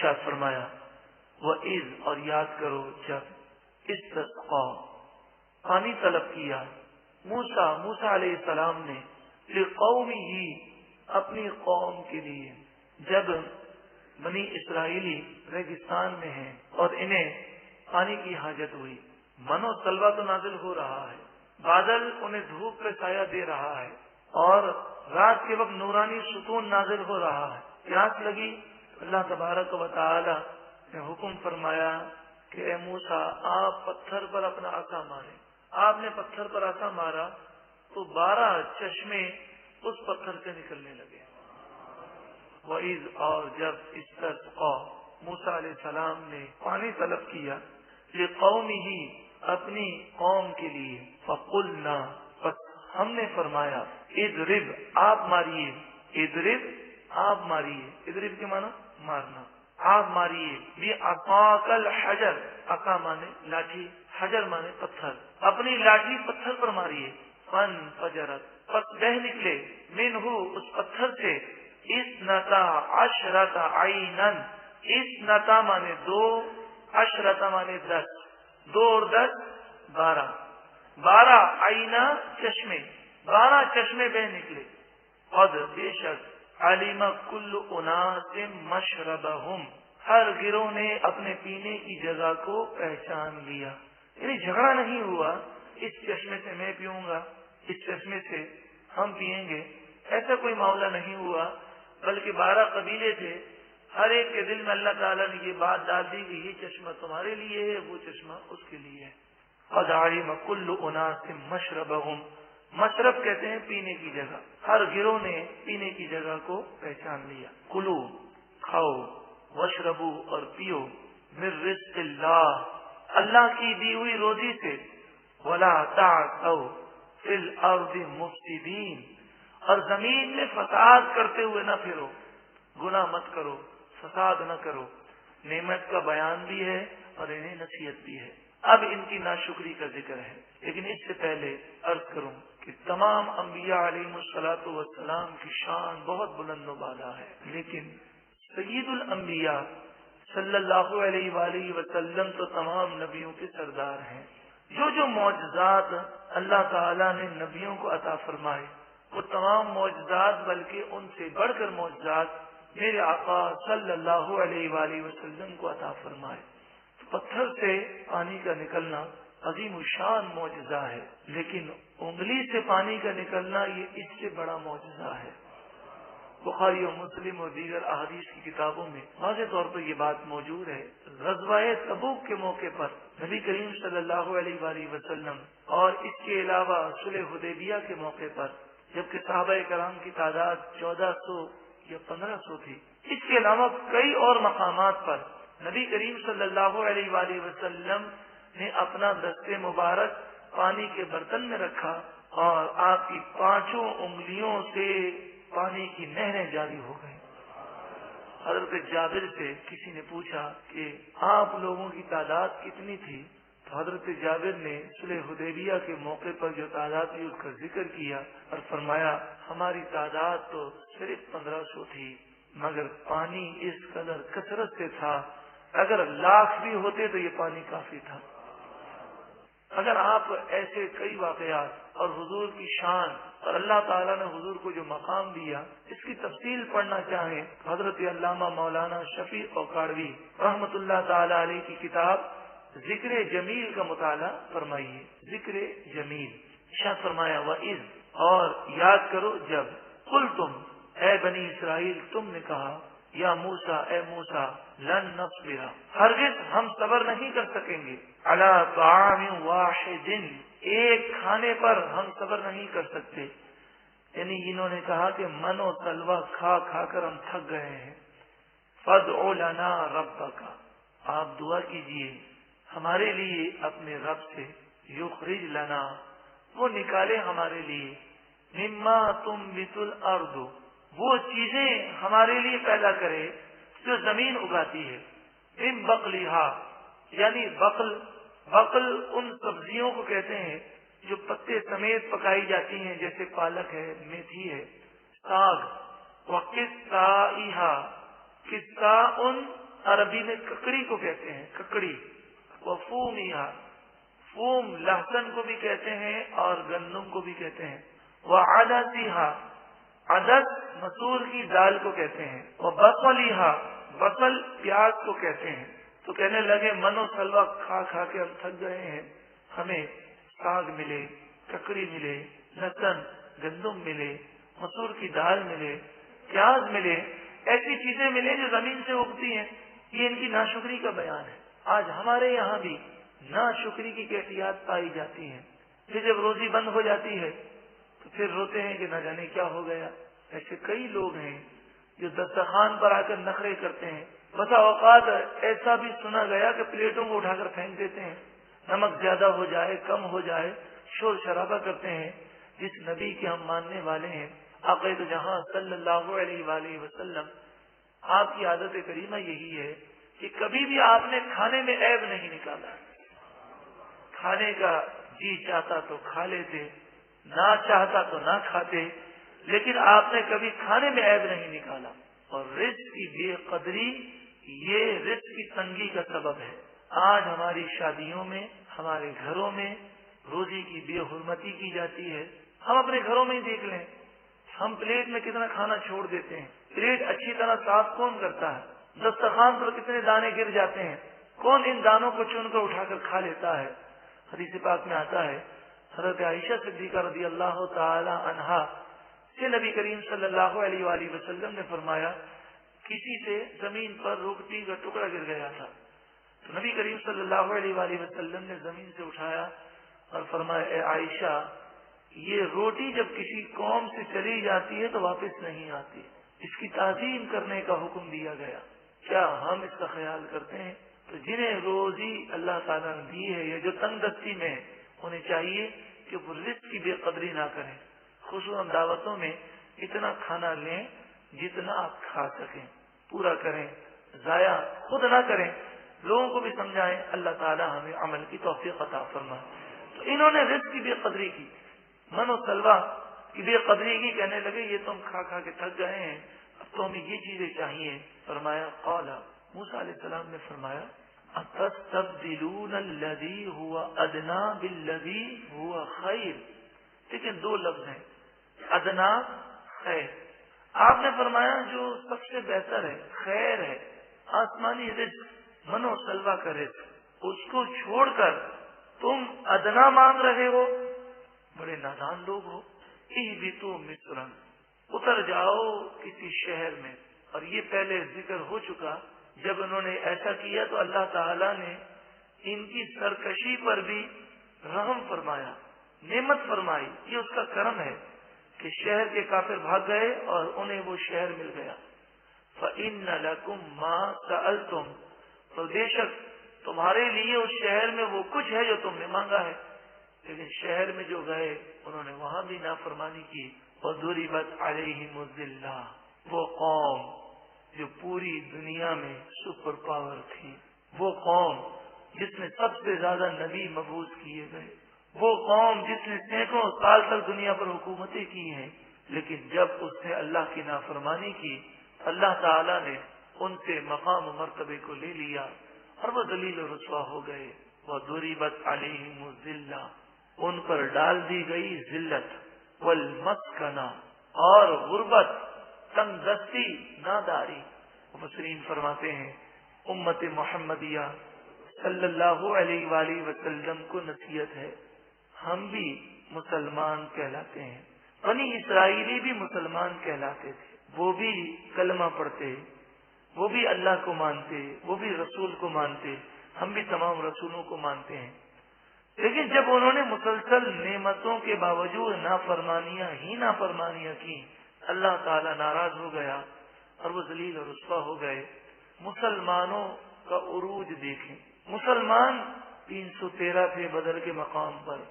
ارشاد فرمایا وَإِذْ اور یاد کرو جب استسقا پانی طلب کیا موسیٰ علیہ السلام نے لِقَوْمِهِ اپنی قوم کے لیے، جب بنی اسرائیلی ریگستان میں ہیں اور انہیں پانی کی حاجت ہوئی، من و سلوہ تو نازل ہو رہا ہے، بادل انہیں دھوپ پہ سایہ دے رہا ہے اور رات کے وقت نورانی ستون نازل ہو رہا ہے، پیاس لگی، اللہ تبارک و تعالی نے حکم فرمایا کہ اے موسیٰ آپ پتھر پر اپنا عصا مارے۔ آپ نے پتھر پر عصا مارا تو 12 چشمے اس پتھر سے نکلنے لگے۔ وَإِذْ اور جب اسْتَسْقَا موسیٰ علیہ السلام نے پانی طلب کیا لِقَوْمِهِ اپنی قوم کے لیے، فَقُلْنَا پس ہم نے فرمایا اضرب آپ ماریے، اضرب آپ ماریے، اضرب کے معنی مارنا، آپ ماریے بِعَصَاكَ الْحَجَرَ عصا مانے لاٹھی، حجر مانے پتھر، اپنی لاٹھی پتھر پر ماریے، فَانْفَجَرَتْ پس بہ نکلے منہ اس پتھر سے 12 عَيْنًا، 12 مانے 2، 10 مانے 10، 2 اور 10 12، 12 عینا چشمے، 12 چشمے بہ نکلے۔ قد بے شک علم کل اناس مشربہم ہر گروہ نے اپنے پینے کی جگہ کو پہچان لیا، یعنی جھگڑا نہیں ہوا اس چشمے سے میں پیوں گا، اس چشمے سے ہم پیئیں گے، ایسا کوئی معاملہ نہیں ہوا، بلکہ 12 قبیلے تھے، ہر ایک کے دل میں اللہ تعالیٰ نے یہ بات ڈال دی کہ یہ چشمہ تمہارے لیے ہے، وہ چشمہ اس کے لیے ہے۔ قد علم کل اناس مشربہم، مشرب کہتے ہیں پینے کی جگہ، ہر گروہ نے پینے کی جگہ کو پہچان لیا۔ کلو کھاؤ، واشربو اور پیو، من رزق اللہ اللہ کی دی ہوئی روزی سے، ولا تعثوا فی الارض مفسدین اور زمین میں فساد کرتے ہوئے نہ پھرو، گناہ مت کرو، فساد نہ کرو۔ نعمت کا بیان بھی ہے اور انہیں نصیحت بھی ہے۔ اب ان کی ناشکری کا ذکر ہے، لیکن اس سے پہلے عرض کروں کہ تمام انبیاء علیہم الصلاۃ والسلام کی شان بہت بلند و بالا ہے، لیکن سید الانبیاء صلی اللہ علیہ وآلہ وسلم تو تمام نبیوں کے سردار ہیں۔ جو معجزات اللہ تعالیٰ نے نبیوں کو عطا فرمائے، وہ تمام معجزات بلکہ ان سے بڑھ کر معجزات میرے آقا صلی اللہ علیہ وآلہ وسلم کو عطا فرمائے۔ پتھر سے پانی کا نکلنا عظیم الشان معجزہ ہے، لیکن انگلی سے پانی کا نکلنا یہ اس سے بڑا معجزہ ہے۔ بخاری و مسلم اور دیگر احادیث کی کتابوں میں واضح طور پر یہ بات موجود ہے۔ غزوہ تبوک کے موقع پر نبی کریم صلی اللہ علیہ وآلہ وسلم اور اس کے علاوہ صلح حدیبیہ کے موقع پر جبکہ صحابہ کرام کی تعداد 1400 یا 1500 تھی، اس کے علاوہ کئی اور مقامات پر نبی کریم صلی اللہ علیہ وآلہ وسلم نے اپنا دست مبارک پانی کے برتن میں رکھا اور آپ کی 5 انگلیوں سے پانی کی نہریں جاری ہو گئی۔ حضرت جابر سے کسی نے پوچھا کہ آپ لوگوں کی تعداد کتنی تھی، تو حضرت جابر نے صلح حدیبیہ کے موقع پر جو تعداد تھی اس کا ذکر کیا اور فرمایا ہماری تعداد تو صرف 1500 تھی، مگر پانی اس قدر کثرت سے تھا، اگر 1,00,000 بھی ہوتے تو یہ پانی کافی تھا۔ اگر آپ ایسے کئی واقعات اور حضور کی شان اور اللہ تعالیٰ نے حضور کو جو مقام دیا اس کی تفصیل پڑھنا چاہیں تو حضرت علامہ مولانا شفیع اوکاڑوی رحمت اللہ تعالی علیہ کی کتاب ذکر جمیل کا مطالعہ فرمائیے۔ ذکر جمیل ارشاد فرمایا وَإِذْ اور یاد کرو جب قلتم اے بنی اسرائیل تم نے کہا یا موسیٰ اے موسیٰ لن نصبر ہرگز ہم صبر نہیں کر سکیں گے علی طعام واحد ایک کھانے پر ہم صبر نہیں کر سکتے، یعنی انہوں نے کہا کہ من و سلوہ کھا کھا کر ہم تھک گئے ہیں۔ فادع لنا ربک آپ دعا کیجئے ہمارے لیے اپنے رب سے، یخرج لنا وہ نکالے ہمارے لیے، مما تنبت الارض وہ چیزیں ہمارے لیے پیدا کرے جو زمین اگاتی ہے، من بقلھا یعنی بقل ان سبزیوں کو کہتے ہیں جو پتے سمیت پکائی جاتی ہیں، جیسے پالک ہے، میتھی ہے، ساگ، وقصائھا قصاء عربی میں ککڑی کو کہتے ہیں، ککڑی. وفومہا، فوم لہسن کو بھی کہتے ہیں اور گندم کو بھی کہتے ہیں. وعدسہا، عدس مسور کی دال کو کہتے ہیں. وبصلہا، بصل پیاز کو کہتے ہیں. تو کہنے لگے من و سلوا کھا کھا کے ہم تھک گئے ہیں، ہمیں ساگ ملے، ککڑی ملے، لہسن گندم ملے، مسور کی دال ملے، پیاز ملے، ایسی چیزیں ملے جو زمین سے اگتی ہیں. یہ ان کی ناشکری کا بیان ہے. آج ہمارے یہاں بھی ناشکری کی کیفیات پائی جاتی ہیں. پھر جب روزی بند ہو جاتی ہے تو پھر روتے ہیں کہ نہ جانے کیا ہو گیا. ایسے کئی لوگ ہیں جو دسترخوان پر آ کر نخرے کرتے ہیں. بسا اوقات ایسا بھی سنا گیا کہ پلیٹوں کو اٹھا کر پھینک دیتے ہیں، نمک زیادہ ہو جائے کم ہو جائے، شور شرابہ کرتے ہیں. جس نبی کے ہم ماننے والے ہیں، آقا تو جہاں صلی اللہ علیہ وآلہ وسلم، آپ کی عادت کریمہ یہی ہے کہ کبھی بھی آپ نے کھانے میں عیب نہیں نکالا. کھانے کا جی چاہتا تو کھا لیتے، نہ چاہتا تو نہ کھاتے، لیکن آپ نے کبھی کھانے میں عیب نہیں نکالا. اور رزق کی بے قدری یہ رزق کی تنگی کا سبب ہے. آج ہماری شادیوں میں، ہمارے گھروں میں روزی کی بے حرمتی کی جاتی ہے. ہم اپنے گھروں میں ہی دیکھ لیں، ہم پلیٹ میں کتنا کھانا چھوڑ دیتے ہیں. پلیٹ اچھی طرح صاف کون کرتا ہے؟ دسترخوان پر کتنے دانے گر جاتے ہیں، کون ان دانوں کو چن کر اٹھا کر کھا لیتا ہے؟ حدیث پاک میں آتا ہے، حضرت عائشہ صدیقہ رضی اللہ تعالی عنہا سے نبی کریم صلی اللہ علیہ وآلہ وسلم نے فرمایا کسی سے زمین پر روٹی کا ٹکڑا گر گیا تھا، تو نبی کریم صلی اللہ علیہ وآلہ وسلم نے زمین سے اٹھایا اور فرمایا اے عائشہ، یہ روٹی جب کسی قوم سے چلی جاتی ہے تو واپس نہیں آتی، اس کی تعظیم کرنے کا حکم دیا گیا. کیا ہم اس کا خیال کرتے ہیں؟ تو جنہیں روزی اللہ تعالیٰ نے دی ہے، یہ جو تنگ دستی میں انہیں چاہیے کہ وہ رزق کی بے قدری نہ کریں. خصوصاً دعوتوں میں اتنا کھانا لیں جتنا آپ کھا سکیں، پورا کریں، ضائع خود نہ کریں، لوگوں کو بھی سمجھائیں. اللہ تعالیٰ ہمیں عمل کی توفیق عطا فرمائے. تو انہوں نے رزق کی بے قدری کی، من و سلوا کی بے قدری کی. کہنے لگے یہ تم کھا کھا کے تھک گئے ہیں، اب تو ہمیں یہ چیزیں چاہیے. فرمایا قال، موسیٰ علیہ السلام نے فرمایا اتستبدلون الذی هو ادنا بالذی هو خیر. لیکن دو لفظ ہیں، ادنا خیر. آپ نے فرمایا جو سب سے بہتر ہے، خیر ہے، آسمانی رزق، من و سلوا کا رزق، اس کو چھوڑ کر تم ادنا مانگ رہے ہو. بڑے نادان لوگ ہو. اہبطوا مصرا، اتر جاؤ کسی شہر میں. اور یہ پہلے ذکر ہو چکا، جب انہوں نے ایسا کیا تو اللہ تعالیٰ نے ان کی سرکشی پر بھی رحم فرمایا، نعمت فرمائی. یہ اس کا کرم ہے کہ شہر کے کافر بھاگ گئے اور انہیں وہ شہر مل گیا. فَإِنَّ لَكُمْ مَا سَأَلْتُمْ، تو بے شک تمہارے لیے اس شہر میں وہ کچھ ہے جو تم نے مانگا ہے. لیکن شہر میں جو گئے انہوں نے وہاں بھی نافرمانی کی. وَضُرِبَتْ عَلَيْهِمُ الذِّلَّةُ، وہ قوم جو پوری دنیا میں سپر پاور تھی، وہ قوم جس میں سب سے زیادہ نبی مبعوث کیے گئے، وہ قوم جس نے سینکڑوں سال تک دنیا پر حکومتیں کی ہیں، لیکن جب اس نے اللہ کی نافرمانی کی اللہ تعالیٰ نے ان سے مقام و مرتبے کو لے لیا اور وہ ذلیل و رسوا ہو گئے. وَضُرِبَتْ عَلَيْهِمُ الذِّلَّةُ، ان پر ڈال دی گئی ذلت، والمسکنہ، اور غربت، تنگ دستی، ناداری. مفسرین فرماتے ہیں امت محمدیہ صلی اللہ علیہ وآلہ وسلم کو نصیحت ہے، ہم بھی مسلمان کہلاتے ہیں. بنی اسرائیلی بھی مسلمان کہلاتے تھے، وہ بھی کلمہ پڑھتے، وہ بھی اللہ کو مانتے، وہ بھی رسول کو مانتے، ہم بھی تمام رسولوں کو مانتے ہیں. لیکن جب انہوں نے مسلسل نعمتوں کے باوجود نافرمانیاں کی، اللہ تعالیٰ ناراض ہو گیا اور وہ ذلیل اور رسوا ہو گئے. مسلمانوں کا عروج دیکھیں، مسلمان 313 تھے بدر کے مقام پر،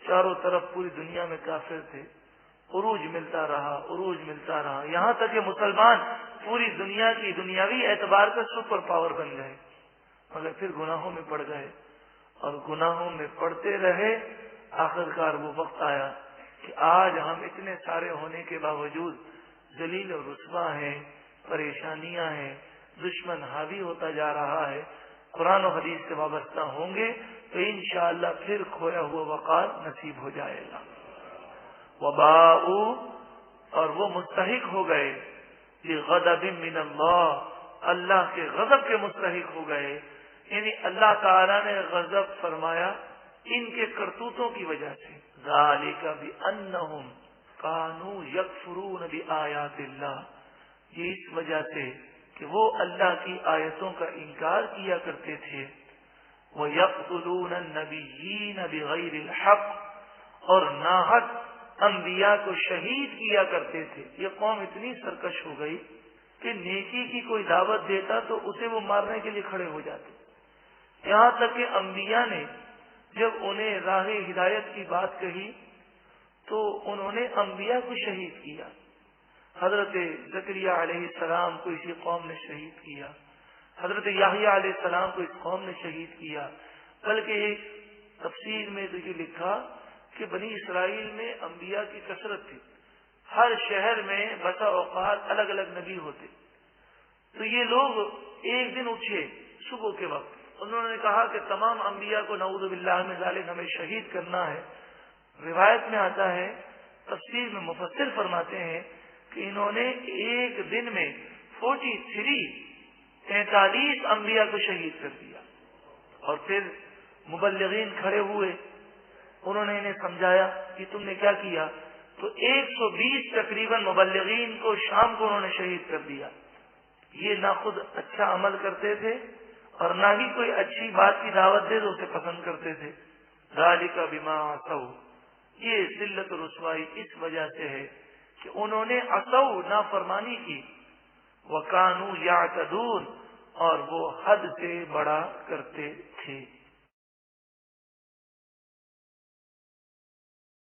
چاروں طرف پوری دنیا میں کافر تھے. عروج ملتا رہا، عروج ملتا رہا، یہاں تک کہ مسلمان پوری دنیا کی دنیاوی اعتبار کا سپر پاور بن گئے. مگر پھر گناہوں میں پڑ گئے اور گناہوں میں پڑتے رہے. آخرکار وہ وقت آیا کہ آج ہم اتنے سارے ہونے کے باوجود ذلیل و رسوا ہیں، پریشانیاں ہیں، دشمن حاوی ہوتا جا رہا ہے، قرآن و حدیث سے وابستہ ہوں گے تو انشاءاللہ پھر کھویا ہوا وقار نصیب ہو جائے گا۔ وباؤ، اور وہ مستحق ہو گئے، بغضب من اللہ، اللہ کے غضب کے مستحق ہو گئے، یعنی اللہ تعالیٰ نے غضب فرمایا ان کے کرتوتوں کی وجہ سے۔ ذالک بأنہم کانوا یکفرون بآیات اللہ، یہ اس وجہ سے کہ وہ اللہ کی آیتوں کا انکار کیا کرتے تھے۔ وَيَقْتُلُونَ النَّبِيِّينَ بِغَيْرِ الْحَقِّ، اور ناحق انبیاء کو شہید کیا کرتے تھے۔ یہ قوم اتنی سرکش ہو گئی کہ نیکی کی کوئی دعوت دیتا تو اسے وہ مارنے کے لیے کھڑے ہو جاتے، یہاں تک کہ انبیاء نے جب انہیں راہ ہدایت کی بات کہی تو انہوں نے انبیاء کو شہید کیا۔ حضرت زکریا علیہ السلام کو اسی قوم نے شہید کیا، حضرت یحییٰ علیہ السلام کو اس قوم نے شہید کیا، بلکہ ایک تفسیر میں تو یہ لکھا کہ بنی اسرائیل میں انبیاء کی کثرت تھی، ہر شہر میں بسا اوقات الگ الگ نبی ہوتے، تو یہ لوگ ایک دن اٹھے صبح کے وقت، انہوں نے کہا کہ تمام انبیاء کو نعوذ باللہ من ذالک ہمیں شہید کرنا ہے۔ روایت میں آتا ہے، تفسیر میں مفسر فرماتے ہیں کہ انہوں نے ایک دن میں 43 انبیاء کو شہید کر دیا، اور پھر مبلغین کھڑے ہوئے، انہوں نے انہیں سمجھایا کہ تم نے کیا کیا، تو 120 تقریباً مبلغین کو شام کو انہوں نے شہید کر دیا۔ یہ نہ خود اچھا عمل کرتے تھے اور نہ ہی کوئی اچھی بات کی دعوت دے تو اسے پسند کرتے تھے۔ ذالک بما عصوا، یہ ذلت و رسوائی اس وجہ سے ہے کہ انہوں نے عصوا نافرمانی کی، وکانوا یعتدون، اور وہ حد سے بڑا کرتے تھے۔